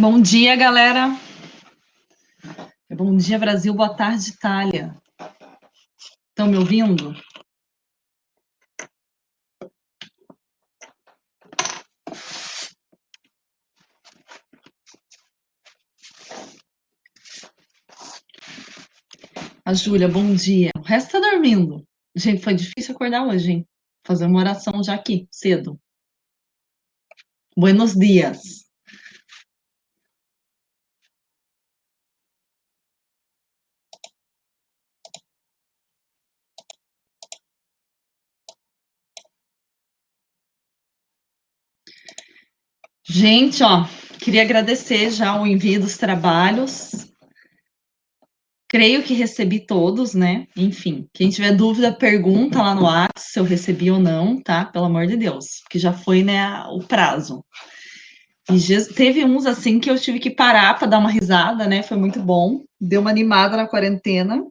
Bom dia, galera. Bom dia, Brasil. Boa tarde, Itália. Estão me ouvindo? A Júlia, bom dia. O resto tá dormindo. Gente, foi difícil acordar hoje, hein? Fazer uma oração já aqui, cedo. Buenos dias. Gente, ó, queria agradecer já o envio dos trabalhos. Creio que recebi todos, né? Enfim, quem tiver dúvida, pergunta lá no WhatsApp se eu recebi ou não, tá? Pelo amor de Deus, que já foi, né, o prazo. E teve uns assim que eu tive que parar para dar uma risada, né? Foi muito bom. Deu uma animada na quarentena.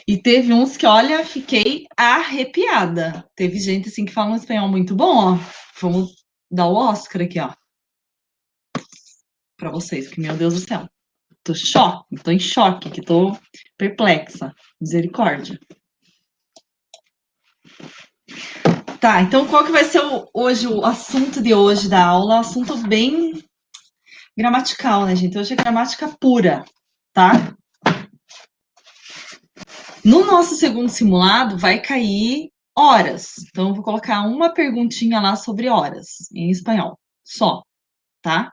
E teve uns que, olha, fiquei arrepiada. Teve gente assim que fala um espanhol muito bom, ó. Vamos dar o Oscar aqui, ó, para vocês, porque meu Deus do céu. Tô em choque, que tô perplexa. Misericórdia. Tá, então qual que vai ser hoje o assunto de hoje da aula? Um assunto bem gramatical, né, gente? Hoje é gramática pura, tá? No nosso segundo simulado, vai cair horas. Então, eu vou colocar uma perguntinha lá sobre horas, em espanhol, só, tá?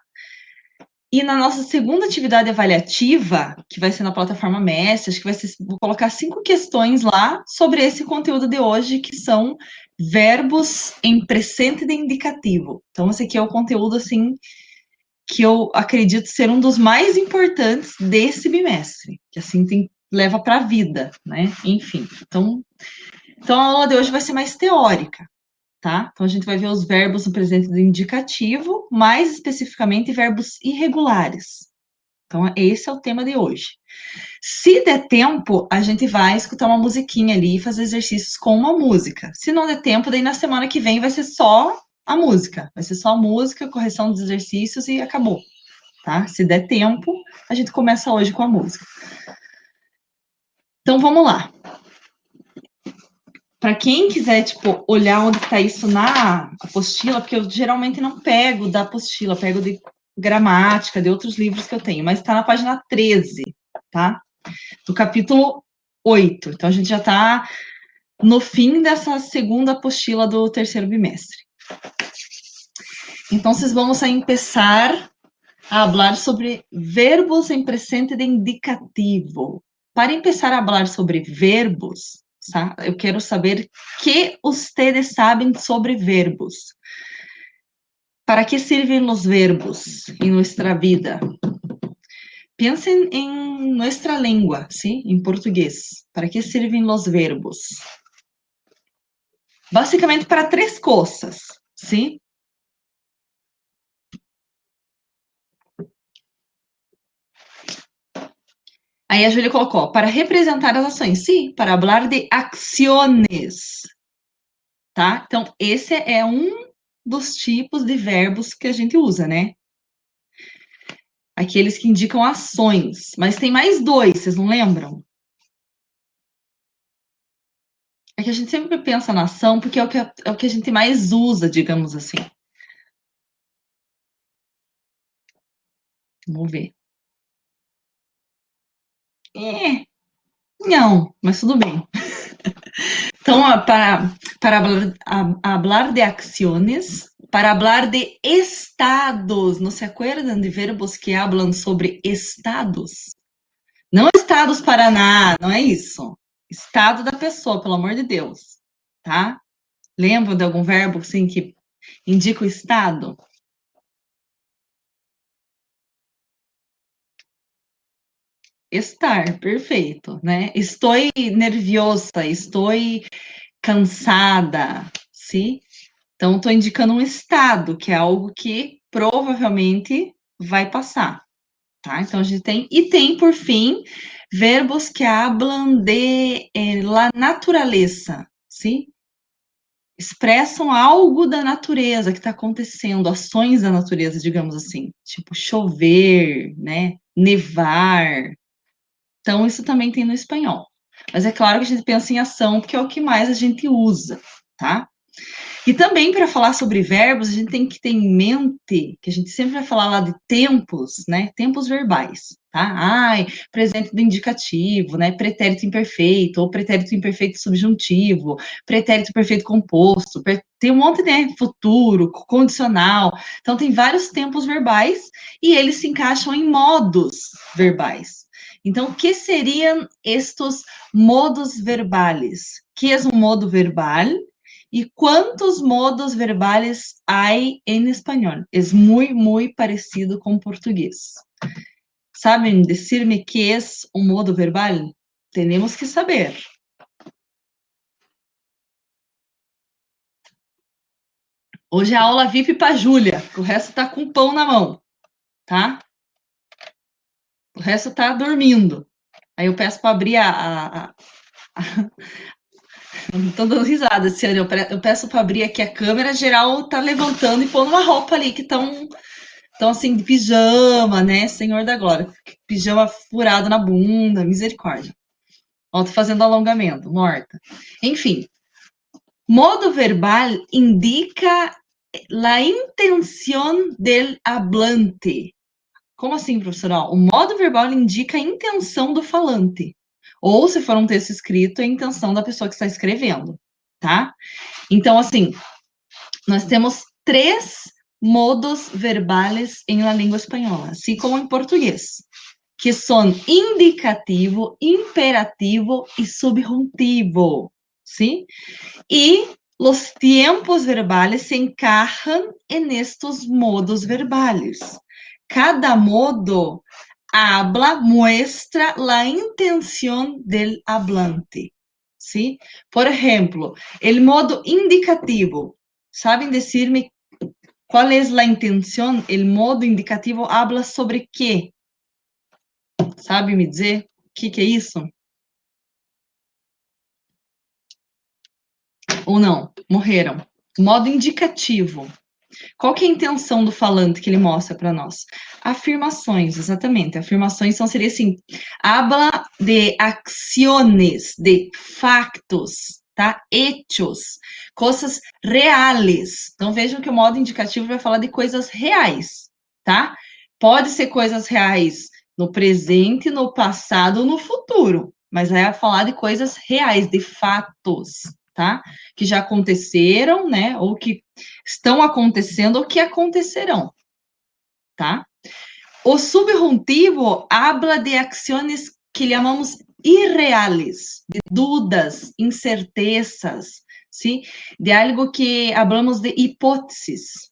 E na nossa segunda atividade avaliativa, que vai ser na plataforma Mestre, acho que vou colocar 5 questões lá sobre esse conteúdo de hoje, que são verbos em presente de indicativo. Então, esse aqui é o conteúdo, assim, que eu acredito ser um dos mais importantes desse bimestre, que assim leva para a vida, né? Enfim, então a aula de hoje vai ser mais teórica, tá? Então a gente vai ver os verbos no presente do indicativo, mais especificamente verbos irregulares. Então esse é o tema de hoje. Se der tempo, a gente vai escutar uma musiquinha ali e fazer exercícios com uma música. Se não der tempo, daí na semana que vem vai ser só a música. Vai ser só a música, correção dos exercícios e acabou, tá? Se der tempo, a gente começa hoje com a música. Então vamos lá. Para quem quiser, tipo, olhar onde está isso na apostila, porque eu geralmente não pego da apostila, pego de gramática, de outros livros que eu tenho, mas está na página 13, tá? Do capítulo 8. Então, a gente já está no fim dessa segunda apostila do terceiro bimestre. Então, vamos a começar a falar sobre verbos em presente de indicativo. Para começar a falar sobre verbos, tá? Eu quero saber que vocês sabem sobre verbos. ¿Para que sirven los verbos en nuestra vida? Piensen en nuestra lengua, ¿sí? En portugués. ¿Para que sirven los verbos? Basicamente para 3 coisas, ¿sí? Aí a Júlia colocou, para representar as ações. Sim, para hablar de acciones. Tá? Então, esse é um dos tipos de verbos que a gente usa, né? Aqueles que indicam ações. Mas tem mais 2, vocês não lembram? É que a gente sempre pensa na ação porque é o que a gente mais usa, digamos assim. Vamos ver. Não, mas tudo bem. Então, para hablar de acciones, para hablar de estados, ¿no se acuerdan de verbos que hablan sobre estados? Não estados Paraná, não é isso. Estado da pessoa, pelo amor de Deus, tá? Lembram de algum verbo assim que indica o estado? Estar, perfeito, né? Estou nerviosa, estou cansada, sim? Então, estou indicando um estado, que é algo que provavelmente vai passar, tá? Então, a gente tem, por fim, verbos que hablam de la naturaleza, sim? expressam algo da natureza que está acontecendo, ações da natureza, digamos assim, tipo chover, né, nevar. Então, isso também tem no espanhol. Mas é claro que a gente pensa em ação, porque é o que mais a gente usa, tá? E também, para falar sobre verbos, a gente tem que ter em mente que a gente sempre vai falar lá de tempos, né? Tempos verbais, tá? Ai, presente do indicativo, né? Pretérito imperfeito, ou pretérito imperfeito subjuntivo, pretérito perfeito composto, tem um monte, né? Futuro, condicional. Então, tem vários tempos verbais e eles se encaixam em modos verbais. Então, o que seriam estes modos verbais? Que é um modo verbal? ¿Y cuántos modos verbales hay en español? Es muy, muy parecido con portugués. ¿Saben decirme qué es un modo verbal? Tenemos que saber. Hoje é a aula VIP para a Júlia, o resto tá com pão na mão, tá? O resto tá dormindo. Aí eu peço para abrir Tô dando risada, Ciane. Eu peço para abrir aqui a câmera, geral tá levantando e pondo uma roupa ali que estão assim, de pijama, né? Senhor da glória. Pijama furado na bunda, misericórdia. Ó, tô fazendo alongamento, morta. Enfim, modo verbal indica a intenção del hablante. Como assim, professor? O modo verbal indica a intenção do falante. Ou, se for um texto escrito, a intenção da pessoa que está escrevendo, tá? Então, assim, nós temos 3 modos verbales em la língua espanhola, assim como em português, que são indicativo, imperativo e subjuntivo, ¿sí? E os tempos verbales se encaixam en estos modos verbales. Cada modo habla, muestra la intención del hablante, ¿sí? Por ejemplo, el modo indicativo. ¿Saben decirme qual é a intenção? O modo indicativo habla sobre quê? Sabe me dizer o que é isso? Ou não? Morreram. Modo indicativo. Qual que é a intenção do falante que ele mostra para nós? Afirmações, exatamente. Afirmações seria assim, habla de acciones, de factos, tá? Hechos, coisas reais. Então vejam que o modo indicativo vai falar de coisas reais, tá? Pode ser coisas reais no presente, no passado ou no futuro, mas vai falar de coisas reais, de fatos, tá? Que já aconteceram, né? Ou que estão acontecendo ou que acontecerão, tá? O subjuntivo habla de ações que chamamos irreales, de dúvidas, incertezas, ¿sí? De algo que hablamos de hipóteses.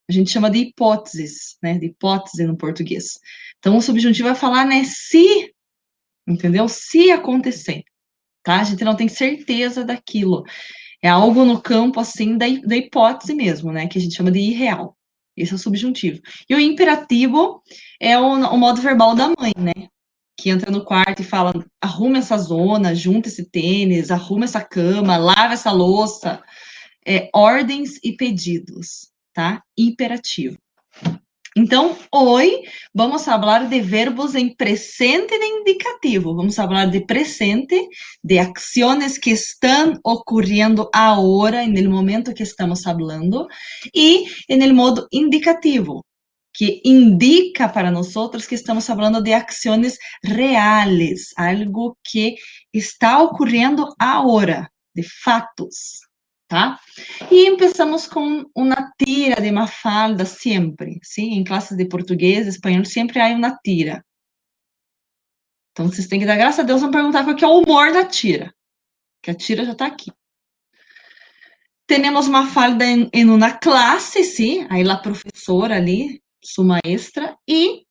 A gente chama de hipóteses, né? De hipótese no português. Então, o subjuntivo vai falar, né? Se, entendeu? Se acontecer, tá? A gente não tem certeza daquilo. É algo no campo, assim, da hipótese mesmo, né? Que a gente chama de irreal. Esse é o subjuntivo. E o imperativo é o modo verbal da mãe, né? Que entra no quarto e fala, arruma essa zona, junta esse tênis, arruma essa cama, lava essa louça. Ordens e pedidos, tá? Imperativo. Então, hoje vamos falar de verbos em presente e indicativo. Vamos falar de presente, de ações que estão ocorrendo agora, no momento que estamos falando, e no modo indicativo, que indica para nós que estamos falando de ações reais, algo que está ocorrendo agora, de fatos, tá? E começamos com uma tira de Mafalda sempre, sim? Em classes de português, espanhol, sempre há uma tira. Então, vocês têm que dar graças a Deus, não perguntar qual que é o humor da tira, que a tira já está aqui. Temos Mafalda em uma classe, sim? Aí a professora ali, sua maestra, e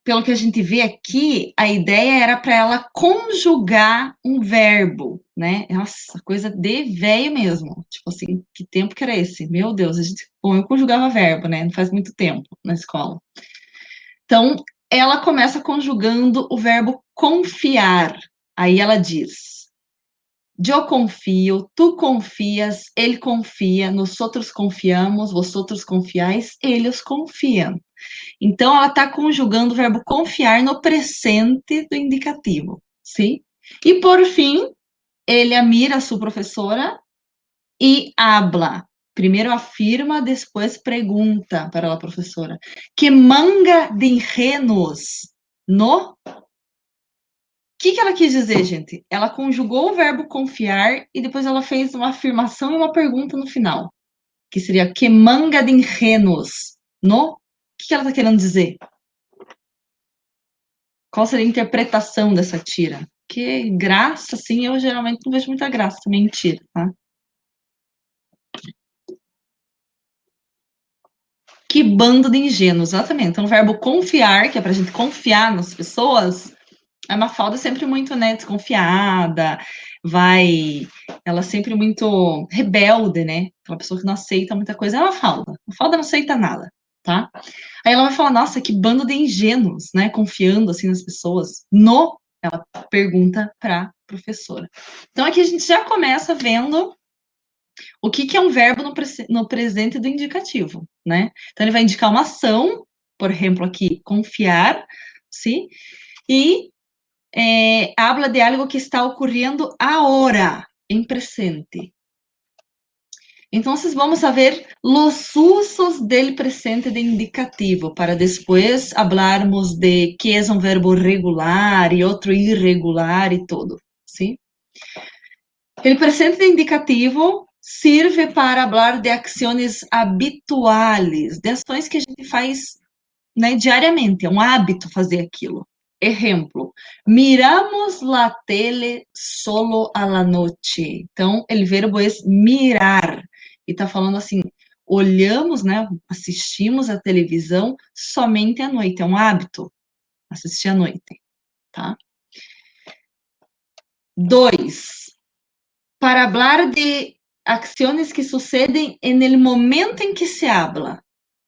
pelo que a gente vê aqui, a ideia era para ela conjugar um verbo, né? Nossa, coisa de velho mesmo. Tipo assim, que tempo que era esse? Meu Deus, bom, eu conjugava verbo, né? Não faz muito tempo na escola. Então, ela começa conjugando o verbo confiar. Aí ela diz: Eu confio, tu confias, ele confia, nós outros confiamos, vosotros confiais, eles confiam. Então, ela está conjugando o verbo confiar no presente do indicativo, sim? E, por fim, ele mira a sua professora e habla. Primeiro afirma, depois pergunta para a professora. Que manga de ingênuos, no? O que ela quis dizer, gente? Ela conjugou o verbo confiar e depois ela fez uma afirmação e uma pergunta no final, que seria que manga de ingênuos, no? O que ela está querendo dizer? Qual seria a interpretação dessa tira? Que graça, assim, eu geralmente não vejo muita graça, mentira, tá? Que bando de ingênuos, exatamente. Então, o verbo confiar, que é pra gente confiar nas pessoas, a Mafalda é sempre muito, né, desconfiada, ela é sempre muito rebelde, né? Aquela pessoa que não aceita muita coisa. É a Mafalda. A Mafalda não aceita nada, tá? Aí ela vai falar, nossa, que bando de ingênuos, né? Confiando, assim, nas pessoas. No, ela pergunta pra professora. Então, aqui a gente já começa vendo o que é um verbo no presente do indicativo, né? Então, ele vai indicar uma ação, por exemplo, aqui, confiar, sim? E habla de algo que está ocorrendo agora, em presente. Então, vamos a ver os usos del presente de indicativo, para depois hablarmos de que é um verbo regular e outro irregular e tudo, sim? O presente de indicativo serve para falar de ações habituais, de ações que a gente faz, né, diariamente, é um hábito fazer aquilo. Exemplo, miramos la tele solo a la noche. Então, o verbo é mirar. E está falando assim, olhamos, né, assistimos a televisão somente à noite. É um hábito assistir à noite, tá? 2. Para falar de ações que sucedem no momento em que se habla.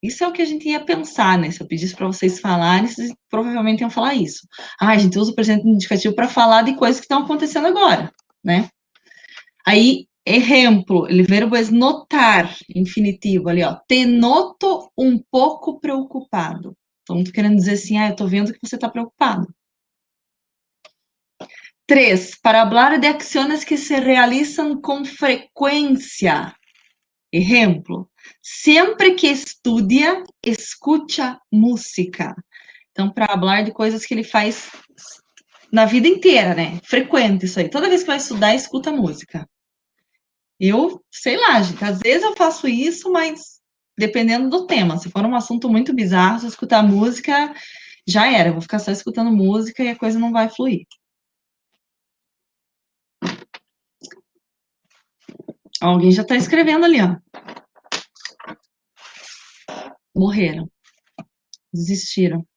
Isso é o que a gente ia pensar, né? Se eu pedisse para vocês falarem, vocês provavelmente iam falar isso. Ah, a gente usa o presente indicativo para falar de coisas que estão acontecendo agora, né? Aí, exemplo, o verbo é notar, infinitivo ali, ó. Te noto um pouco preocupado. Então, tô querendo dizer assim, eu tô vendo que você está preocupado. 3. Para falar de ações que se realizam com frequência. Exemplo, sempre que estudia, escuta música. Então, para falar de coisas que ele faz na vida inteira, né? Frequente isso aí. Toda vez que vai estudar, escuta música. Eu, sei lá, gente, às vezes eu faço isso, mas dependendo do tema. Se for um assunto muito bizarro, se eu escutar música, já era. Eu vou ficar só escutando música e a coisa não vai fluir. Alguém já está escrevendo ali, ó. Morreram. Desistiram.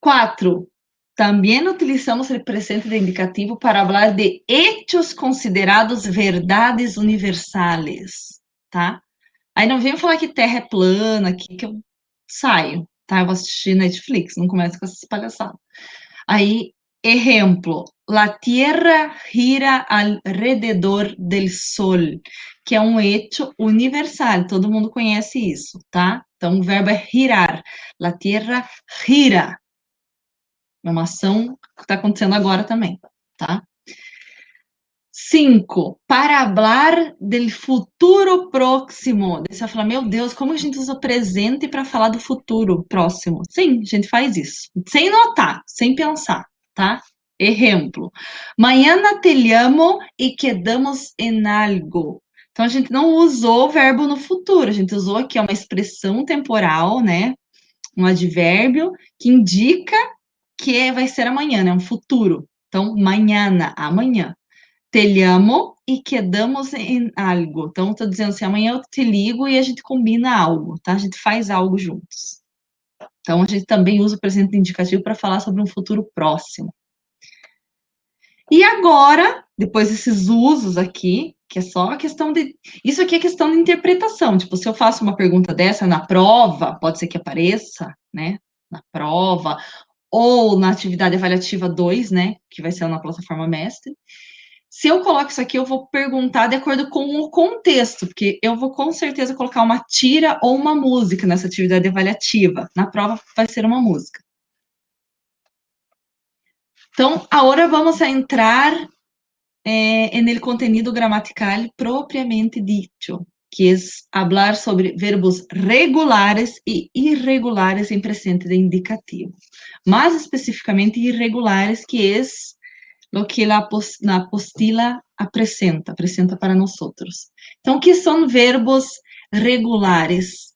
4. Também utilizamos o presente de indicativo para falar de hechos considerados verdades universais, tá? Aí não venham falar que terra é plana, aqui que eu saio, tá? Eu vou assistir Netflix, não começo com essas palhaçadas. Aí, exemplo, la tierra gira alrededor del sol, que é um hecho universal, todo mundo conhece isso, tá? Então, o verbo é girar. La tierra gira. É uma ação que está acontecendo agora também, tá? 5. Para falar del futuro próximo. Daí você vai falar, meu Deus, como a gente usa presente para falar do futuro próximo? Sim, a gente faz isso. Sem notar, sem pensar, tá? Exemplo. Mañana te llamo e quedamos en algo. Então, a gente não usou o verbo no futuro, a gente usou aqui uma expressão temporal, né? Um advérbio que indica que vai ser amanhã, né? Um futuro. Então, mañana, amanhã. Te llamo e quedamos em algo. Então, estou dizendo assim, amanhã eu te ligo e a gente combina algo, tá? A gente faz algo juntos. Então, a gente também usa o presente indicativo para falar sobre um futuro próximo. E agora, depois desses usos aqui, que é só a questão de... Isso aqui é questão de interpretação. Tipo, se eu faço uma pergunta dessa na prova, pode ser que apareça, né? Na prova, ou na atividade avaliativa 2, né? Que vai ser na plataforma Mestre. Se eu coloco isso aqui, eu vou perguntar de acordo com o contexto, porque eu vou com certeza colocar uma tira ou uma música nessa atividade avaliativa. Na prova vai ser uma música. Então, agora vamos a entrar en el contenido gramatical propriamente dicho, que es hablar sobre verbos regulares e irregulares em presente de indicativo. Mais especificamente, irregulares, que es lo que la apostila apresenta para nós. Então, o que são verbos regulares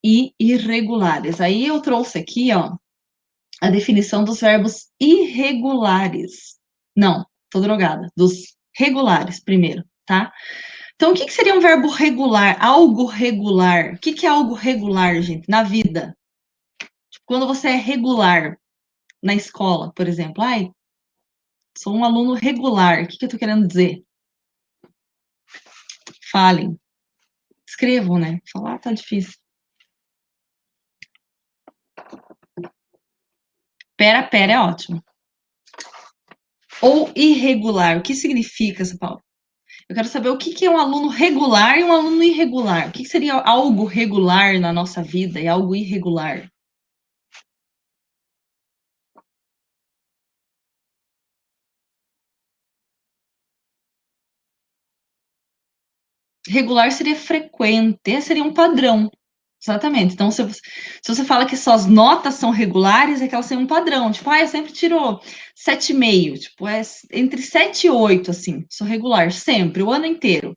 e irregulares? Aí eu trouxe aqui, ó, a definição dos verbos irregulares. Não, tô drogada. Dos regulares, primeiro, tá? Então, o que seria um verbo regular? Algo regular. O que é algo regular, gente? Na vida. Tipo, quando você é regular na escola, por exemplo. Ai, sou um aluno regular. O que eu tô querendo dizer? Falem. Escrevam, né? Falar tá difícil. Pera é ótimo. Ou irregular. O que significa essa palavra? Eu quero saber o que é um aluno regular e um aluno irregular. O que seria algo regular na nossa vida e algo irregular? Regular seria frequente, esse seria um padrão. Exatamente. Então, se você fala que suas notas são regulares, é que elas têm um padrão. Tipo, eu sempre tiro 7,5. Tipo, é entre 7 e 8, assim. Sou regular, sempre, o ano inteiro.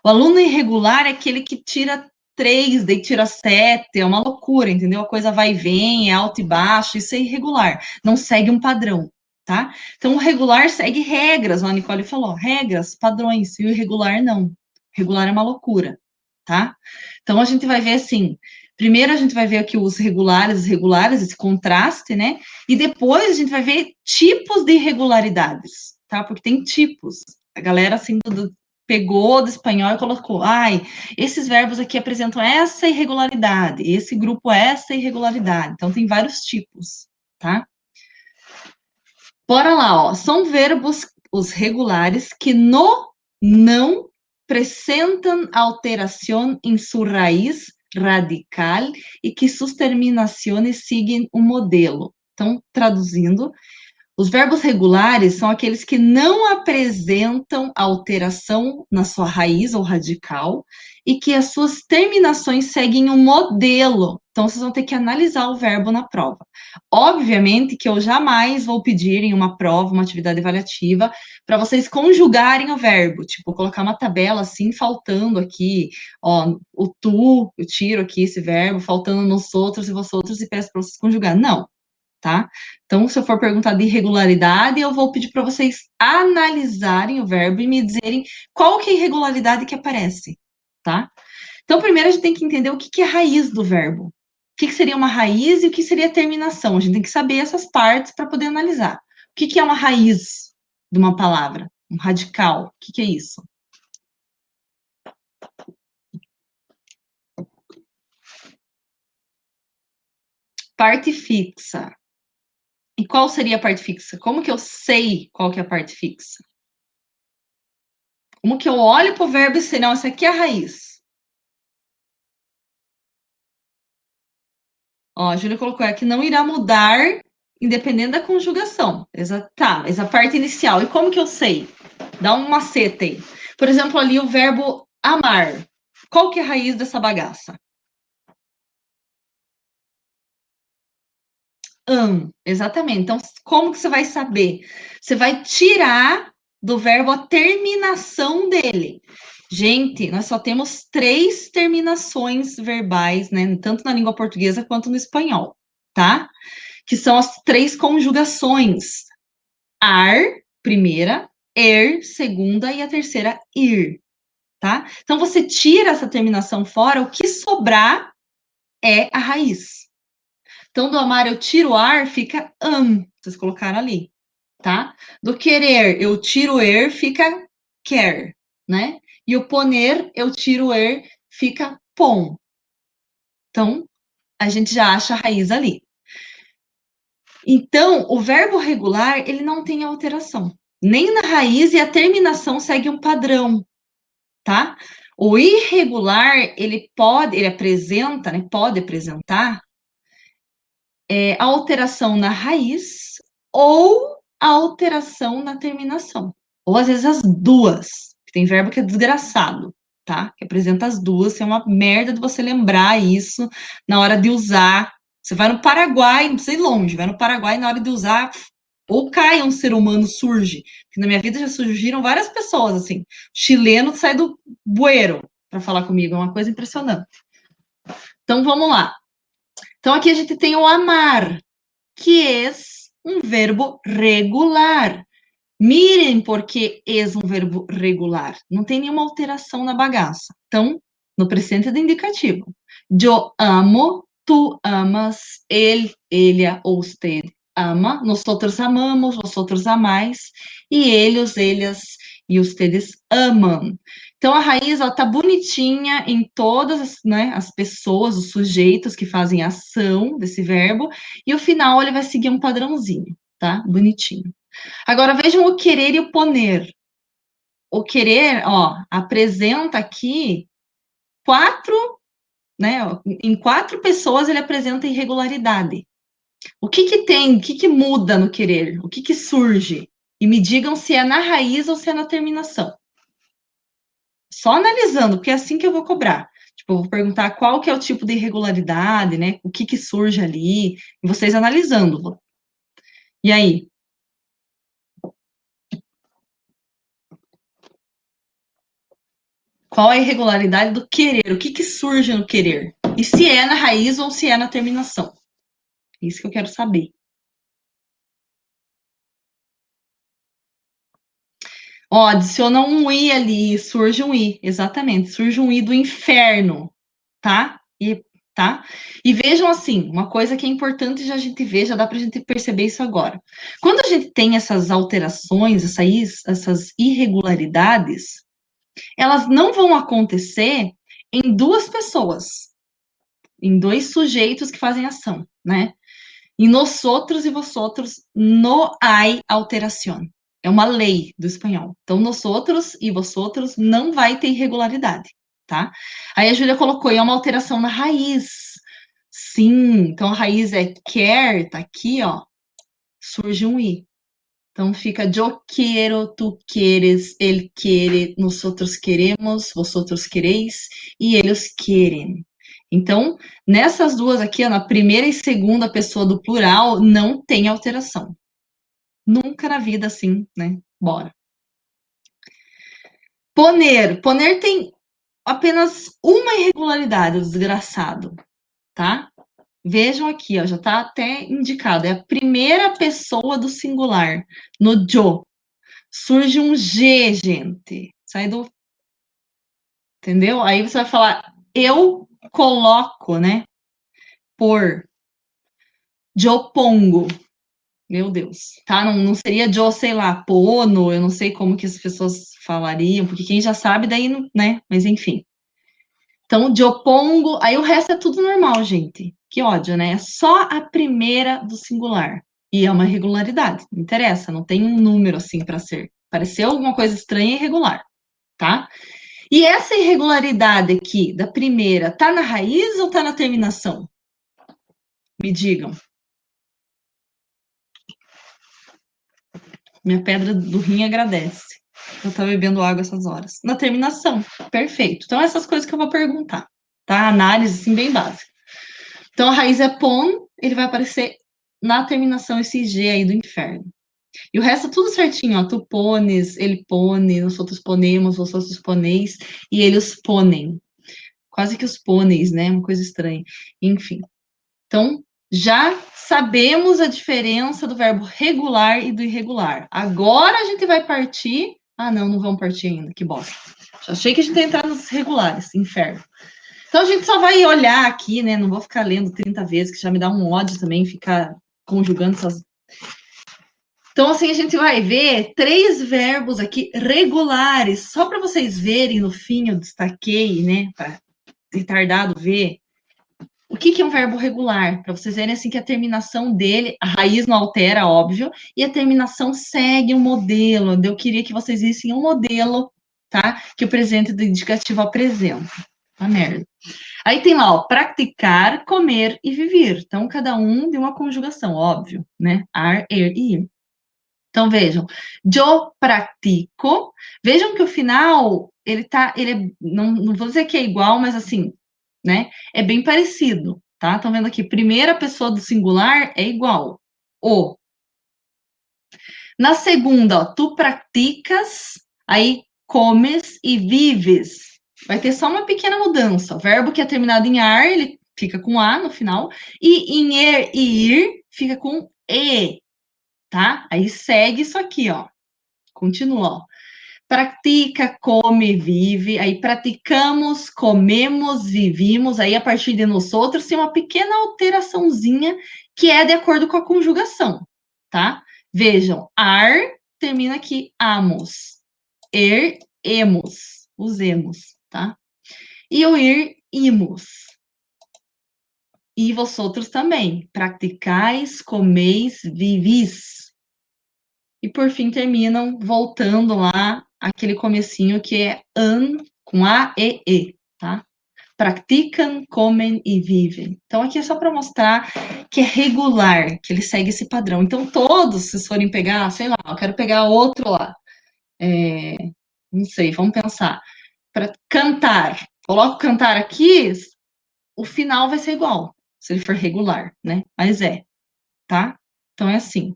O aluno irregular é aquele que tira 3, daí tira 7, é uma loucura, entendeu? A coisa vai e vem, é alto e baixo, isso é irregular, não segue um padrão, tá? Então, o regular segue regras, a Nicole falou, regras, padrões, e o irregular não. O regular é uma loucura, tá? Então, a gente vai ver assim, primeiro a gente vai ver aqui os regulares, esse contraste, né? E depois a gente vai ver tipos de irregularidades, tá? Porque tem tipos. A galera, assim, pegou do espanhol e colocou, esses verbos aqui apresentam essa irregularidade, esse grupo essa irregularidade. Então, tem vários tipos, tá? Bora lá, ó. São verbos, os regulares, que não presentam alteração em sua raiz radical e que suas terminações seguem um modelo. Então, traduzindo, os verbos regulares são aqueles que não apresentam alteração na sua raiz ou radical e que as suas terminações seguem um modelo. Então, vocês vão ter que analisar o verbo na prova. Obviamente que eu jamais vou pedir em uma prova, uma atividade avaliativa, para vocês conjugarem o verbo, tipo, colocar uma tabela assim, faltando aqui, ó, o tu, eu tiro aqui esse verbo, faltando nos outros e vós outros, e peço para vocês conjugar. Não, tá? Então, se eu for perguntar de irregularidade, eu vou pedir para vocês analisarem o verbo e me dizerem qual que é a irregularidade que aparece, tá? Então, primeiro a gente tem que entender o que é a raiz do verbo. O que seria uma raiz e o que seria a terminação. A gente tem que saber essas partes para poder analisar. O que é uma raiz de uma palavra? Um radical. O que é isso? Parte fixa. E qual seria a parte fixa? Como que eu sei qual que é a parte fixa? Como que eu olho para o verbo e sei, não, essa aqui é a raiz. Ó, a Júlia colocou aqui, não irá mudar independente da conjugação. Tá, mas a parte inicial. E como que eu sei? Dá um macete aí. Por exemplo, ali o verbo amar. Qual que é a raiz dessa bagaça? Exatamente. Então, como que você vai saber? Você vai tirar do verbo a terminação dele. Gente, nós só temos 3 terminações verbais, né? Tanto na língua portuguesa quanto no espanhol, tá? Que são as 3 conjugações. Ar, primeira, segunda, e a terceira, ir, tá? Então, você tira essa terminação fora, o que sobrar é a raiz. Então, do amar eu tiro ar, fica vocês colocaram ali, tá? Do querer eu tiro fica quer, né? E o poner eu tiro fica pon. Então, a gente já acha a raiz ali. Então, o verbo regular, ele não tem alteração. Nem na raiz e a terminação segue um padrão, tá? O irregular, ele apresenta, né, pode apresentar alteração na raiz ou alteração na terminação. Ou às vezes as duas. Tem verbo que é desgraçado, tá? Que apresenta as duas, é uma merda de você lembrar isso na hora de usar. Você vai no Paraguai, não precisa ir longe, vai no Paraguai na hora de usar, ou cai um ser humano, surge. Porque na minha vida já surgiram várias pessoas, assim. Chileno sai do bueiro para falar comigo, é uma coisa impressionante. Então vamos lá. Então aqui a gente tem o amar, que é um verbo regular. Mirem porque é um verbo regular. Não tem nenhuma alteração na bagaça. Então, no presente de indicativo. Eu amo, tu amas, ele, ella ou usted ama, nosotros amamos, vosotros amais, e eles, ellas e ustedes amam. Então, a raiz está bonitinha em todas as, né, as pessoas, os sujeitos que fazem a ação desse verbo, e o final ele vai seguir um padrãozinho, tá? Bonitinho. Agora, vejam o querer e o poner. O querer, ó, apresenta aqui quatro, né? Em 4 pessoas ele apresenta irregularidade. O que que tem? O que que muda no querer? O que que surge? E me digam se é na raiz ou se é na terminação. Só analisando, porque é assim que eu vou cobrar. Tipo, eu vou perguntar qual que é o tipo de irregularidade, né? O que que surge ali, e vocês analisando. E aí? Qual a irregularidade do querer? O que que surge no querer? E se é na raiz ou se é na terminação? Isso que eu quero saber. Ó, adiciona um i ali, surge um i, exatamente, surge um i do inferno, tá? Tá? E vejam assim, uma coisa que é importante já a gente ver, já dá pra gente perceber isso agora. Quando a gente tem essas alterações, essas irregularidades, elas não vão acontecer em 2 pessoas, em 2 sujeitos que fazem ação, né? E nosotros e vosotros no hay alteración. É uma lei do espanhol. Então, nosotros e vosotros não vai ter irregularidade, tá? Aí a Júlia colocou, é uma alteração na raiz. Sim, então a raiz é quer, tá aqui, ó, surge um i. Então fica yo quiero, tu quieres, él quiere, nosotros queremos, vosotros quereis e eles querem. Então, nessas duas aqui, ó, na primeira e segunda pessoa do plural, não tem alteração. Nunca na vida assim, né? Bora. Poner. Poner tem apenas uma irregularidade, o desgraçado, tá? Vejam aqui, ó, já tá até indicado. É a primeira pessoa do singular, no yo. Surge um G, gente. Sai do. Entendeu? Aí você vai falar, eu coloco, né? Por. Eu pongo. Meu Deus. Tá? Não seria eu, sei lá, pono, eu não sei como que as pessoas falariam, porque quem já sabe, daí, né? Mas enfim. Então, eu pongo. Aí o resto é tudo normal, gente. Que ódio, né? É só a primeira do singular. E é uma irregularidade. Não interessa, não tem um número assim para ser. Pareceu alguma coisa estranha e irregular, tá? E essa irregularidade aqui, da primeira, tá na raiz ou tá na terminação? Me digam. Minha pedra do rim agradece. Eu tô bebendo água essas horas. Na terminação. Perfeito. Então, essas coisas que eu vou perguntar, tá? Análise, assim, bem básica. Então, a raiz é pon, ele vai aparecer na terminação esse G aí do inferno. E o resto tudo certinho, ó. Tu pones, ele pone, nós outros ponemos, vós outros poneis, e eles ponem. Quase que os pôneis, né? Uma coisa estranha. Enfim. Então, já sabemos a diferença do verbo regular e do irregular. Agora a gente vai partir. Ah, não, não vamos partir ainda, que bosta. Já achei que a gente ia entrar nos regulares, inferno. Então a gente só vai olhar aqui, né? Não vou ficar lendo 30 vezes, que já me dá um ódio também ficar conjugando essas. Então, assim, a gente vai ver 3 verbos aqui regulares, só para vocês verem no fim, eu destaquei, né? Para retardado ver. O que é um verbo regular? Para vocês verem assim que a terminação dele, a raiz não altera, óbvio, e a terminação segue um modelo. Eu queria que vocês vissem um modelo, tá? Que o presente do indicativo apresenta. Tá merda. Aí tem lá, ó, praticar, comer e viver. Então, cada um de uma conjugação, óbvio, né? Ar, er e ir. Então, vejam, eu pratico. Vejam que o final, não vou dizer que é igual, mas assim, né? É bem parecido, tá? Estão vendo aqui, primeira pessoa do singular é igual. O. Na segunda, ó, tu praticas, aí comes e vives. Vai ter só uma pequena mudança. O verbo que é terminado em ar, ele fica com A no final, e em er e ir fica com E, tá? Aí segue isso aqui, ó. Continua, ó. Pratica, come, vive. Aí praticamos, comemos, vivimos. Aí a partir de nós outros tem uma pequena alteraçãozinha que é de acordo com a conjugação, tá? Vejam, ar termina aqui amos, emos, usemos, tá? E o ir, imos. E vosotros também. Practicais, comeis, vivis. E por fim terminam voltando lá aquele comecinho que é an com A e E, tá? Praticam, comem e vivem. Então aqui é só para mostrar que é regular, que ele segue esse padrão. Então todos, se forem pegar, sei lá, eu quero pegar outro lá. Não sei, vamos pensar. Para cantar, coloco cantar aqui, o final vai ser igual, se ele for regular, né? Mas tá? Então é assim.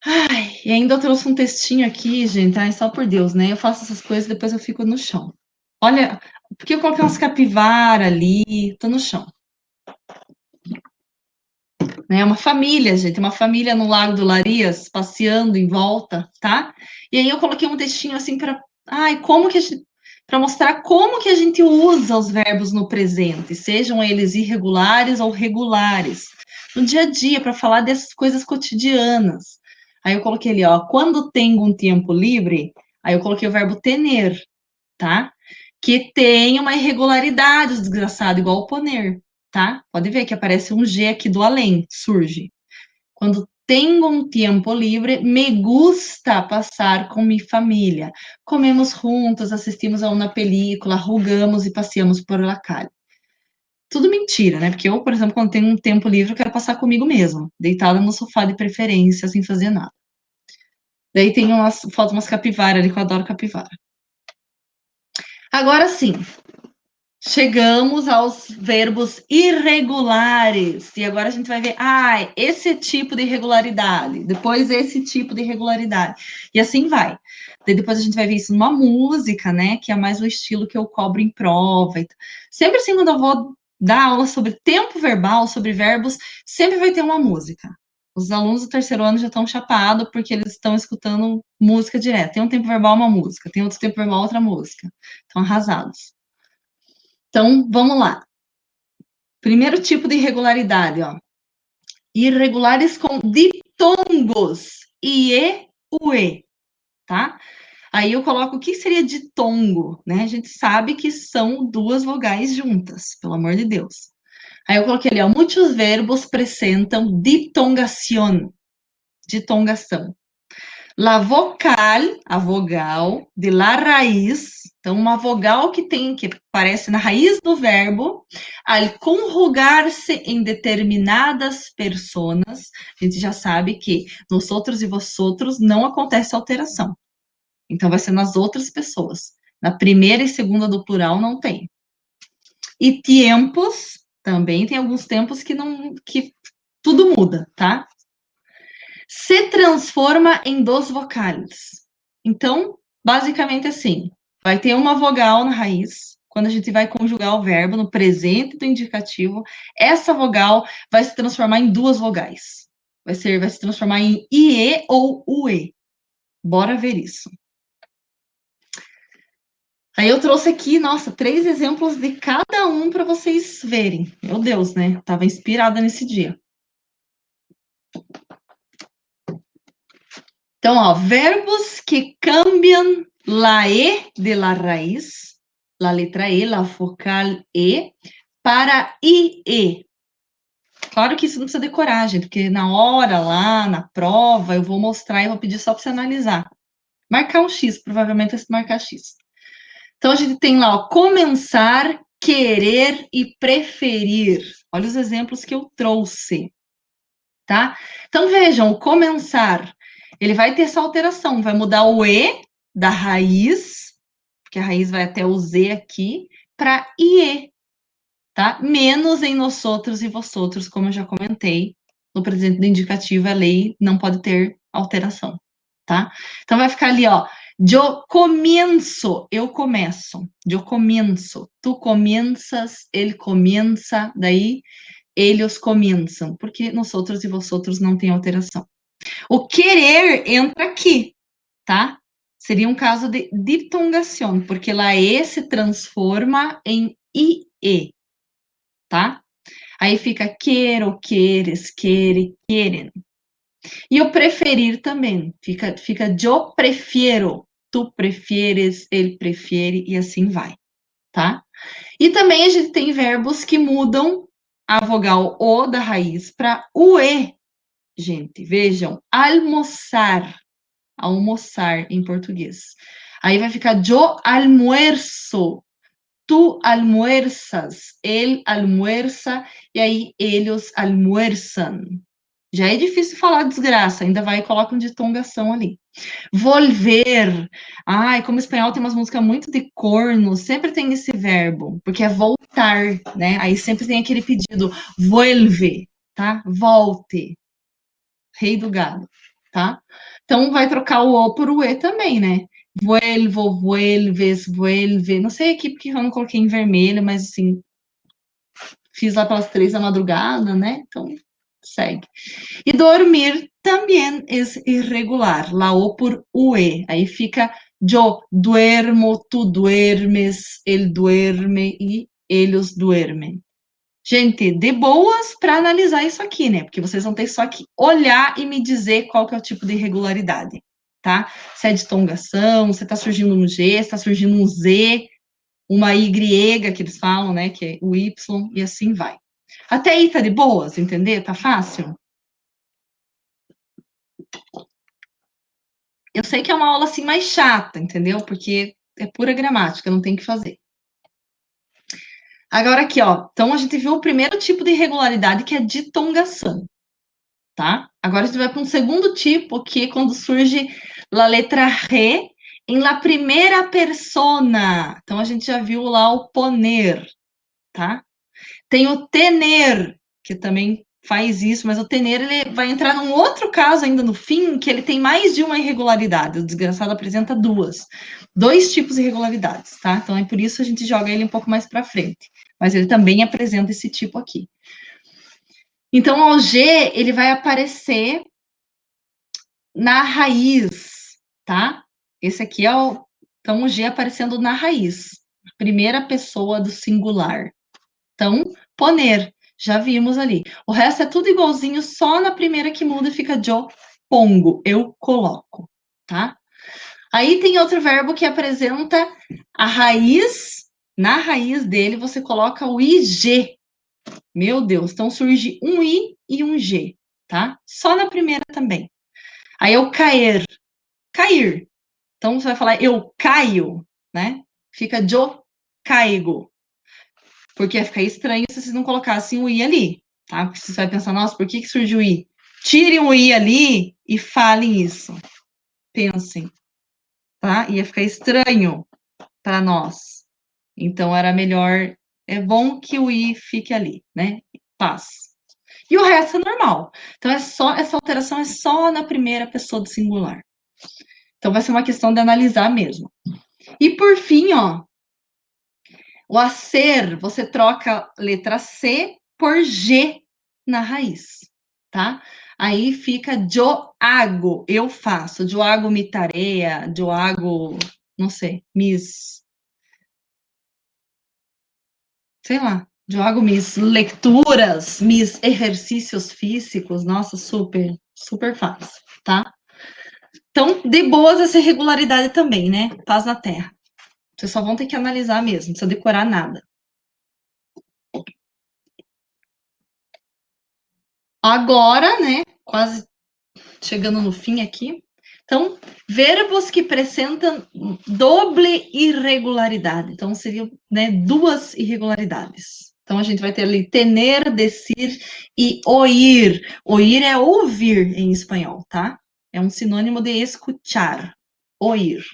Ai, e ainda eu trouxe um textinho aqui, gente. Ai, só por Deus, né? Eu faço essas coisas e depois eu fico no chão. Olha, porque eu coloquei umas capivara ali, tô no chão. Né? Uma família, gente, uma família no Lago do Larias, passeando em volta, tá? E aí eu coloquei um textinho assim para, ai, como que a gente, para mostrar como que a gente usa os verbos no presente, sejam eles irregulares ou regulares, no dia a dia, para falar dessas coisas cotidianas. Aí eu coloquei ali, ó, quando tenho um tempo livre, aí eu coloquei o verbo tener, tá? Que tem uma irregularidade, desgraçado, igual o poner, tá? Pode ver que aparece um G aqui do além, surge. Quando tenho um tempo livre, me gusta passar com minha família. Comemos juntos, assistimos a uma película, rugamos e passeamos por la calle. Tudo mentira, né? Porque eu, por exemplo, quando tenho um tempo livre, eu quero passar comigo mesmo, deitada no sofá de preferência, sem fazer nada. Daí tem falta umas capivara ali, que eu adoro capivara. Agora sim, chegamos aos verbos irregulares. E agora a gente vai ver, esse tipo de irregularidade, depois esse tipo de irregularidade. E assim vai. Daí depois a gente vai ver isso numa música, né? Que é mais o estilo que eu cobro em prova. Sempre assim, quando eu vou dar aula sobre tempo verbal, sobre verbos, sempre vai ter uma música. Os alunos do terceiro ano já estão chapados porque eles estão escutando música direto. Tem um tempo verbal, uma música. Tem outro tempo verbal, outra música. Estão arrasados. Então, vamos lá. Primeiro tipo de irregularidade, ó. Irregulares com ditongos. IE, UE, tá? Aí eu coloco o que seria ditongo, né? A gente sabe que são duas vogais juntas, pelo amor de Deus. Aí eu coloquei ali, ó, muitos verbos presentam ditongação, ditongação. La vocal, a vogal, de la raiz, então uma vogal que aparece na raiz do verbo, al conjugar-se em determinadas personas, a gente já sabe que nos outros e vosotros não acontece alteração. Então vai ser nas outras pessoas. Na primeira e segunda do plural não tem. E tempos, também tem alguns tempos que tudo muda, tá? Se transforma em dos vocais. Então, basicamente assim, vai ter uma vogal na raiz, quando a gente vai conjugar o verbo no presente do indicativo, essa vogal vai se transformar em duas vogais. Vai se transformar em IE ou UE. Bora ver isso. Aí eu trouxe aqui, nossa, 3 exemplos de cada um para vocês verem. Meu Deus, né? Tava inspirada nesse dia. Então, ó, verbos que cambiam la E de la raiz, la letra E, la vocal E, para IE. Claro que isso não precisa decorar, gente, porque na hora lá, na prova, eu vou mostrar e vou pedir só para você analisar. Marcar um X, provavelmente é marcar X. Então, a gente tem lá, ó, começar, querer e preferir. Olha os exemplos que eu trouxe, tá? Então, vejam, o começar, ele vai ter essa alteração, vai mudar o E da raiz, porque a raiz vai até o Z aqui, para IE, tá? Menos em nós outros e vosotros, como eu já comentei, no presente do indicativo, a lei não pode ter alteração, tá? Então, vai ficar ali, ó, yo comienzo, eu começo, yo comienzo, tu comienzas, ele comienza, daí eles começam, porque nós outros e vosotros não tem alteração. O querer entra aqui, tá? Seria um caso de ditongação, porque lá E se transforma em IE, tá? Aí fica quero, queres, quere, querem. E o preferir também, fica eu prefiro, tu prefieres, ele prefere, e assim vai, tá? E também a gente tem verbos que mudam a vogal O da raiz para UE, gente. Vejam, almoçar, almoçar em português. Aí vai ficar yo almuerzo, tu almuerzas, ele almuerza, e aí eles almuerzam. Já é difícil falar desgraça, ainda vai e coloca um ditongação ali. Volver. Ai, como o espanhol tem umas músicas muito de corno, sempre tem esse verbo, porque é voltar, né? Aí sempre tem aquele pedido, vuelve, tá? Volte. Rei do gado, tá? Então vai trocar o O por o E também, né? Vuelvo, vuelves, vuelve. Não sei aqui porque eu não coloquei em vermelho, mas assim, fiz lá pelas 3 da madrugada, né? Então, segue. E dormir também é irregular, la O por UE. Aí fica yo duermo, tu duermes, ele duerme e eles duermem. Gente, de boas para analisar isso aqui, né? Porque vocês vão ter só que olhar e me dizer qual que é o tipo de irregularidade, tá? Se é ditongação, se tá surgindo um G, se tá surgindo um Z, uma Y que eles falam, né? Que é o Y, e assim vai. Até aí tá de boas, entender? Tá fácil? Eu sei que é uma aula assim mais chata, entendeu? Porque é pura gramática, não tem o que fazer. Agora aqui, ó. Então a gente viu o primeiro tipo de irregularidade, que é ditongação, tá? Agora a gente vai para um segundo tipo, que é quando surge a letra re em la primeira persona. Então a gente já viu lá o poner, tá? Tem o tener, que também faz isso, mas o tener ele vai entrar num outro caso ainda no fim, que ele tem mais de uma irregularidade. O desgraçado apresenta dois tipos de irregularidades, tá? Então é por isso que a gente joga ele um pouco mais para frente. Mas ele também apresenta esse tipo aqui. Então o G ele vai aparecer na raiz, tá? Esse aqui é o então o G aparecendo na raiz, primeira pessoa do singular. Então, poner, já vimos ali. O resto é tudo igualzinho, só na primeira que muda fica yo pongo, eu coloco, tá? Aí tem outro verbo que apresenta a raiz, na raiz dele você coloca o IG. Meu Deus, então surge um I e um G, tá? Só na primeira também. Aí é o cair, cair. Então você vai falar eu caio, né? Fica yo caigo. Porque ia ficar estranho se vocês não colocassem o i ali, tá? Porque você vai pensar, nossa, por que surgiu o i? Tirem o i ali e falem isso. Pensem, tá? Ia ficar estranho para nós. Então era melhor, é bom que o i fique ali, né? Paz. E o resto é normal. Então é só essa alteração é só na primeira pessoa do singular. Então vai ser uma questão de analisar mesmo. E por fim, ó, o a ser, você troca a letra C por G na raiz, tá? Aí fica yo hago, eu faço. Yo hago mi tarea, yo hago, não sei, sei lá, eu hago mis leituras, mis exercícios físicos, nossa, super, super fácil, tá? Então, de boas essa irregularidade também, né? Paz na terra. Vocês só vão ter que analisar mesmo, não precisa decorar nada. Agora, né, quase chegando no fim aqui. Então, verbos que apresentam doble irregularidade. Então, seriam, né, duas irregularidades. Então, a gente vai ter ali tener, decir e oír. Oír é ouvir em espanhol, tá? É um sinônimo de escuchar. Oír.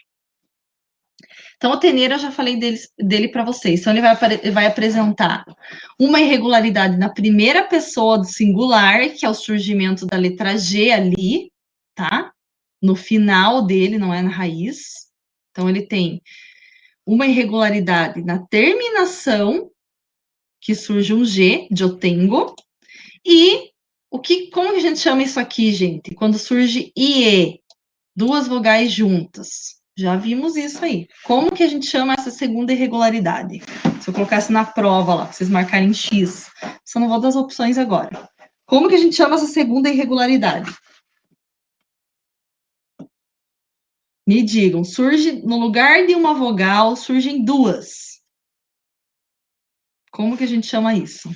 Então, o tener, eu já falei dele para vocês. Então, ele vai apresentar uma irregularidade na primeira pessoa do singular, que é o surgimento da letra G ali, tá? No final dele, não é na raiz. Então, ele tem uma irregularidade na terminação, que surge um G, de eu tenho, e como que a gente chama isso aqui, gente? Quando surge IE, duas vogais juntas. Já vimos isso aí. Como que a gente chama essa segunda irregularidade? Se eu colocasse na prova lá, para vocês marcarem X. Só não vou dar as opções agora. Como que a gente chama essa segunda irregularidade? Me digam, surge no lugar de uma vogal, surgem duas. Como que a gente chama isso?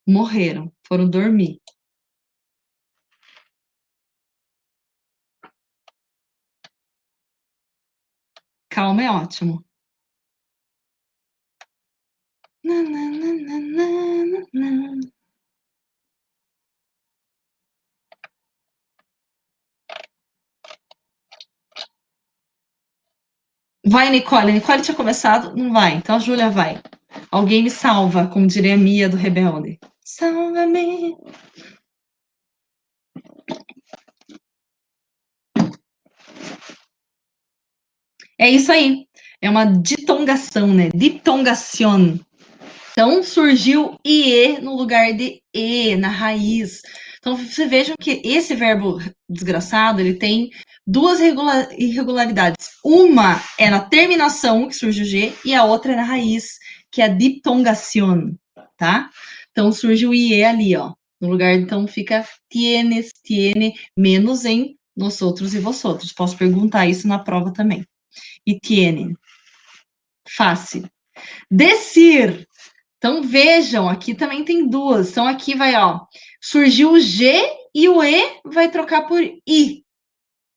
Morreram, foram dormir. Calma é ótimo. Vai, Nicole. Nicole tinha começado? Não vai. Então a Júlia vai. Alguém me salva, como diria a Mia do Rebelde. Salva-me. É isso aí. É uma ditongação, né? Ditongación. Então surgiu IE no lugar de E, na raiz. Então vocês vejam que esse verbo desgraçado, ele tem duas irregularidades. Uma é na terminação, que surge o G, e a outra é na raiz, que é a ditongación, tá? Então surge o IE ali, ó. No lugar, então, fica tienes, tiene, menos em nosotros e vosotros. Posso perguntar isso na prova também. E tienen. Fácil. Decir. Então, vejam, aqui também tem duas. Então, aqui vai, ó, surgiu o G e o E vai trocar por I,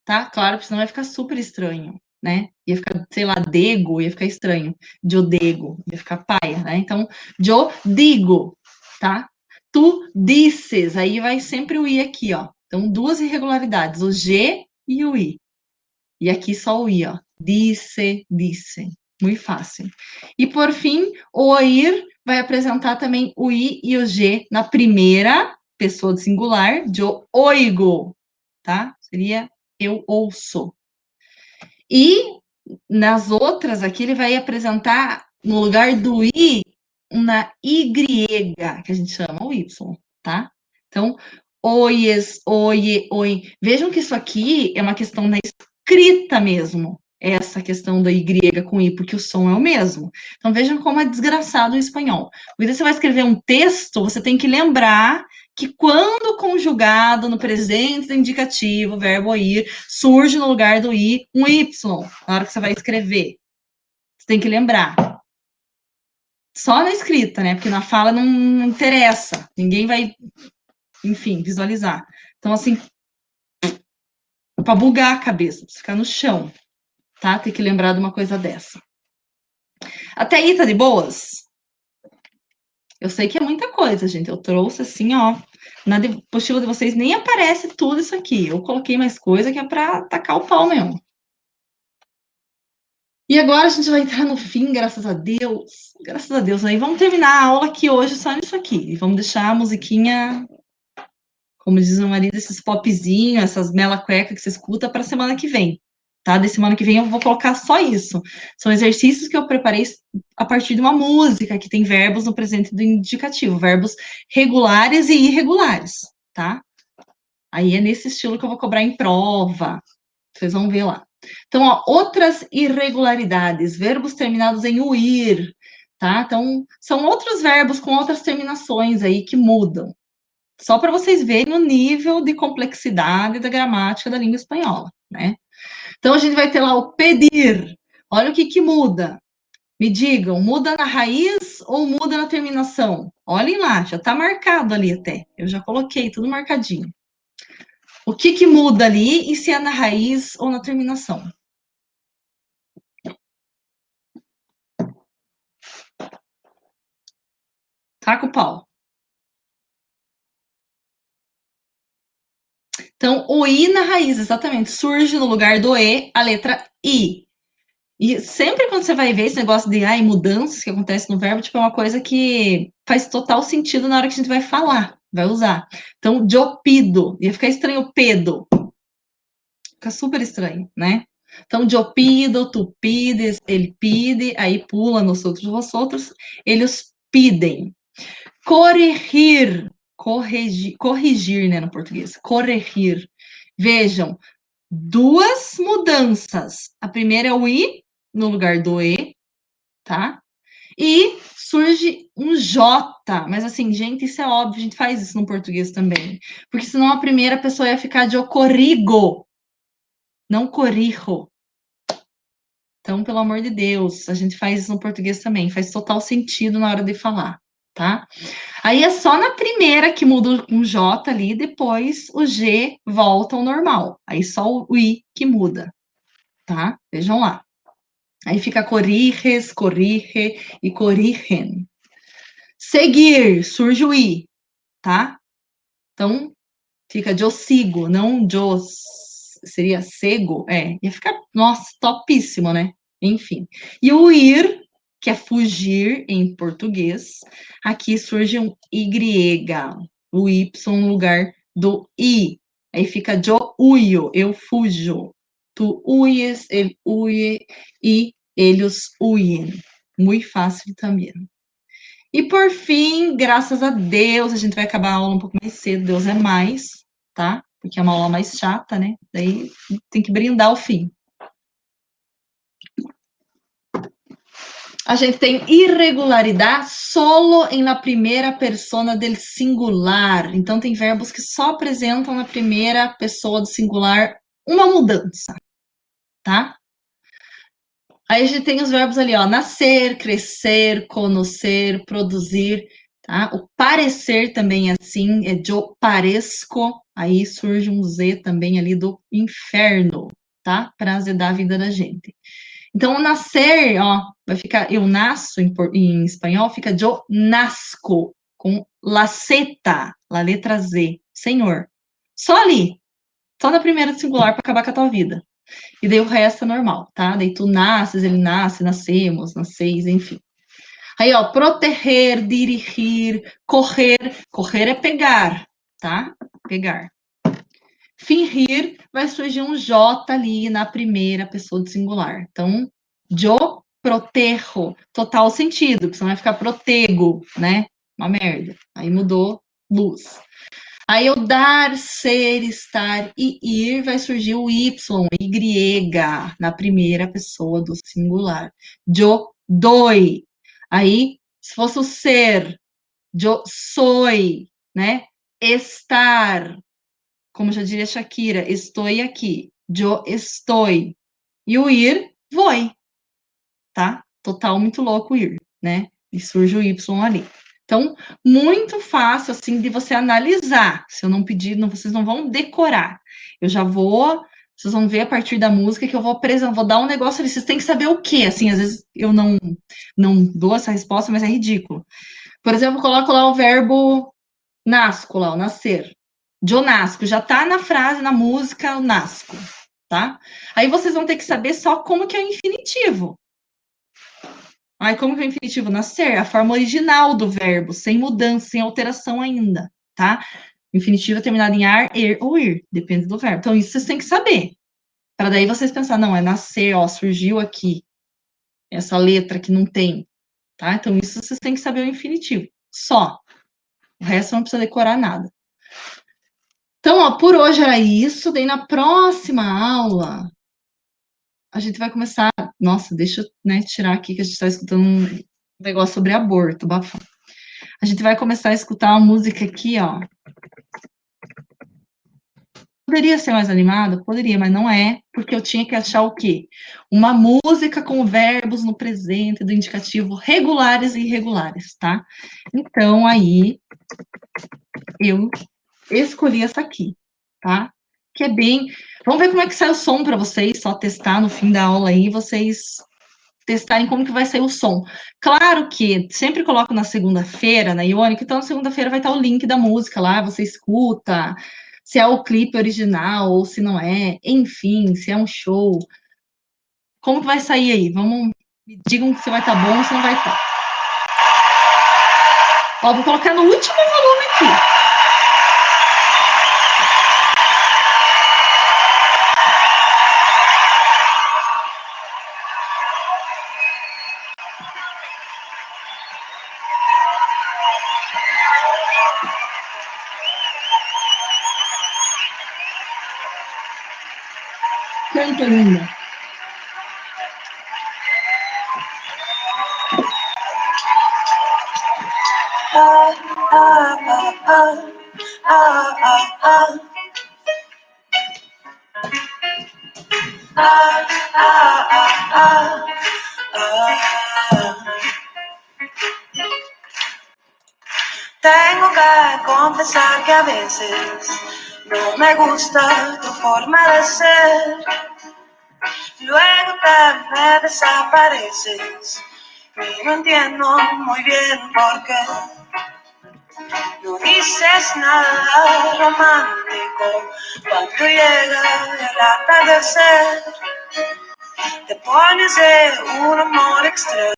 tá? Claro, porque senão vai ficar super estranho, né? Ia ficar, sei lá, dego, ia ficar estranho. Diodego, ia ficar paia, né? Então, yo digo, tá? Tu disses, aí vai sempre o I aqui, ó. Então, duas irregularidades, o G e o I. E aqui só o I, ó. Disse, disse. Muito fácil. E por fim, o oír vai apresentar também o I e o G na primeira pessoa do singular, eu oigo, tá? Seria eu ouço. E nas outras aqui ele vai apresentar no lugar do I uma Y, que a gente chama o Y, tá? Então, oies, oie, oi. Vejam que isso aqui é uma questão da escrita mesmo, essa questão da Y com I, porque o som é o mesmo. Então, vejam como é desgraçado o espanhol. Quando você vai escrever um texto, você tem que lembrar que quando conjugado no presente do indicativo, o verbo ir, surge no lugar do I um Y, na hora que você vai escrever. Você tem que lembrar. Só na escrita, né? Porque na fala não interessa. Ninguém vai, enfim, visualizar. Então, assim, para bugar a cabeça, pra ficar no chão, tá? Tem que lembrar de uma coisa dessa. Até aí, tá de boas? Eu sei que é muita coisa, gente. Eu trouxe assim, ó. Na apostila de vocês nem aparece tudo isso aqui. Eu coloquei mais coisa que é para tacar o pau mesmo. E agora a gente vai entrar no fim, graças a Deus. Graças a Deus. Aí vamos terminar a aula aqui hoje só nisso aqui. E vamos deixar a musiquinha, como diz o marido, esses popzinhos, essas mela cueca que você escuta para a semana que vem. Tá? De semana que vem eu vou colocar só isso. São exercícios que eu preparei a partir de uma música que tem verbos no presente do indicativo, verbos regulares e irregulares, tá? Aí é nesse estilo que eu vou cobrar em prova. Vocês vão ver lá. Então, ó, outras irregularidades, verbos terminados em uir, tá? Então, são outros verbos com outras terminações aí que mudam. Só para vocês verem o nível de complexidade da gramática da língua espanhola, né? Então, a gente vai ter lá o pedir. Olha o que muda. Me digam, muda na raiz ou muda na terminação? Olhem lá, já tá marcado ali até. Eu já coloquei tudo marcadinho. O que que muda ali e se é na raiz ou na terminação? Taca o pau. Então, o I na raiz, exatamente. Surge no lugar do E a letra I. E sempre quando você vai ver esse negócio de mudanças que acontece no verbo, tipo, é uma coisa que faz total sentido na hora que a gente vai falar, vai usar. Então, yo pido. Ia ficar estranho o pedo. Fica super estranho, né? Então, yo pido, tu pides, ele pide, aí pula nos outros vosotros, eles pedem. Corrigir, corrigir, né, no português. Corrigir. Vejam, duas mudanças. A primeira é o i no lugar do e, tá? E surge um J, mas assim, gente, isso é óbvio, a gente faz isso no português também. Porque senão a primeira pessoa ia ficar de eu corrigo, não corrijo. Então, pelo amor de Deus, a gente faz isso no português também, faz total sentido na hora de falar, tá? Aí é só na primeira que muda um J ali, depois o G volta ao normal. Aí só o I que muda, tá? Vejam lá. Aí fica corriges, corrige e corrigen. Seguir, surge o I, tá? Então, fica eu sigo, não eu seria cego, ia ficar, nossa, topíssimo, né? Enfim. E o ir, que é fugir em português, aqui surge um Y, o Y no lugar do I. Aí fica eu huyo, eu fujo. Tu huyes, ele huye e eles huyen. Muito fácil também. E por fim, graças a Deus, a gente vai acabar a aula um pouco mais cedo, Deus é mais, tá? Porque é uma aula mais chata, né? Daí tem que brindar o fim. A gente tem irregularidade solo em la primeira persona del singular. Então, tem verbos que só apresentam na primeira pessoa do singular uma mudança, tá? Aí a gente tem os verbos ali, ó, nascer, crescer, conhecer, produzir, tá? O parecer também é assim, é eu paresco, aí surge um Z também ali do inferno, tá? Para azedar a vida da gente. Então, o nascer, ó, vai ficar eu nasço em espanhol, fica eu nasco, com laceta, la letra Z, Senhor. Só ali, só na primeira singular para acabar com a tua vida. E daí o resto é normal, tá? Daí tu nasces, ele nasce, nascemos, nasceis, enfim. Aí, ó, proteger, dirigir, correr. Correr é pegar, tá? Pegar. Fingir vai surgir um J ali na primeira pessoa do singular. Então, yo protejo, total sentido, porque senão vai ficar protego, né? Uma merda. Aí mudou luz. Aí o dar, ser, estar e ir vai surgir o Y, Y, na primeira pessoa do singular. Eu doi. Aí, se fosse o ser, eu soy, né? Estar, como já diria Shakira, estou aqui. Eu estou. E o ir, voi, tá? Total, muito louco o ir, né? E surge o Y ali. Então, muito fácil, assim, de você analisar. Se eu não pedir, não, vocês não vão decorar. Eu já vou, vocês vão ver a partir da música que eu vou apresentar, vou dar um negócio ali. Vocês têm que saber o quê? Assim, às vezes eu não dou essa resposta, mas é ridículo. Por exemplo, eu coloco lá o verbo nasco, lá, o nascer. Eu nasco, já tá na frase, na música, o nasco, tá? Aí vocês vão ter que saber só como que é o infinitivo. Aí, como que é o infinitivo? Nascer, a forma original do verbo, sem mudança, sem alteração ainda, tá? Infinitivo é terminado em ar, er ou ir, depende do verbo. Então, isso vocês têm que saber. Para daí vocês pensar, não, é nascer, ó, surgiu aqui, essa letra que não tem, tá? Então, isso vocês têm que saber o infinitivo, só. O resto não precisa decorar nada. Então, ó, por hoje era isso. Daí na próxima aula, a gente vai começar. Nossa, deixa eu, né, tirar aqui que a gente está escutando um negócio sobre aborto, bafão. A gente vai começar a escutar uma música aqui, ó. Poderia ser mais animada? Poderia, mas não é, porque eu tinha que achar o quê? Uma música com verbos no presente do indicativo regulares e irregulares, tá? Então, aí, eu escolhi essa aqui, tá? Que é bem. Vamos ver como é que sai o som para vocês, só testar no fim da aula aí, vocês testarem como que vai sair o som. Claro que sempre coloco na segunda-feira, na Iônica, então na segunda-feira vai estar o link da música lá, você escuta, se é o clipe original ou se não é, enfim, se é um show. Como que vai sair aí? Vamos, me digam se vai estar bom ou se não vai estar. Ó, vou colocar no último volume aqui. Canta linda. Tengo que confesar que a veces no me gusta tu forma de ser. Luego tal vez desapareces y no entiendo muy bien por qué. No dices nada romántico cuando llega el atardecer. Te pones de un amor extraño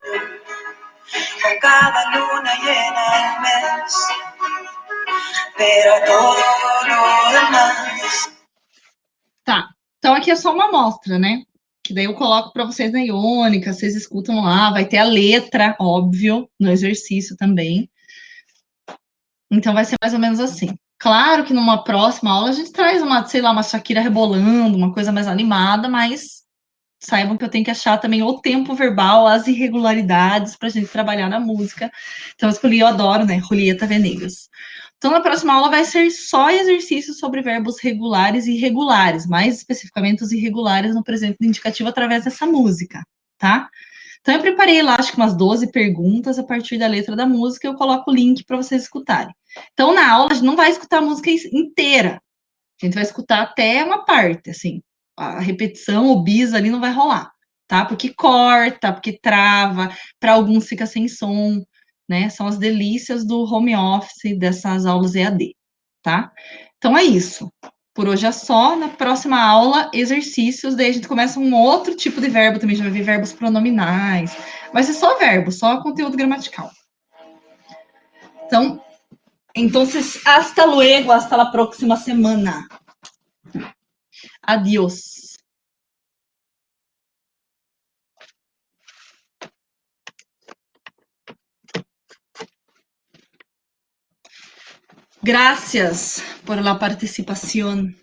con cada luna llena del mes. Pero todo lo demás. Tá. Então aqui é só uma amostra, né? Que daí eu coloco para vocês na Iônica, vocês escutam lá, vai ter a letra, óbvio, no exercício também. Então vai ser mais ou menos assim. Claro que numa próxima aula a gente traz uma, sei lá, uma Shakira rebolando, uma coisa mais animada, mas saibam que eu tenho que achar também o tempo verbal, as irregularidades para a gente trabalhar na música. Então eu escolhi, eu adoro, né? Julieta Venegas. Então na próxima aula vai ser só exercícios sobre verbos regulares e irregulares, mais especificamente os irregulares no presente do indicativo através dessa música, tá? Então eu preparei lá, acho que umas 12 perguntas a partir da letra da música, eu coloco o link para vocês escutarem. Então na aula a gente não vai escutar a música inteira, a gente vai escutar até uma parte, assim, a repetição, o bis ali não vai rolar, tá? Porque corta, porque trava, para alguns fica sem som, né? São as delícias do home office dessas aulas EAD, tá? Então é isso. Por hoje é só. Na próxima aula, exercícios, daí a gente começa um outro tipo de verbo também, já vai ver verbos pronominais. Vai ser só verbo, só conteúdo gramatical. Então, entonces, hasta luego, hasta la próxima semana. Adiós. Gracias por la participación.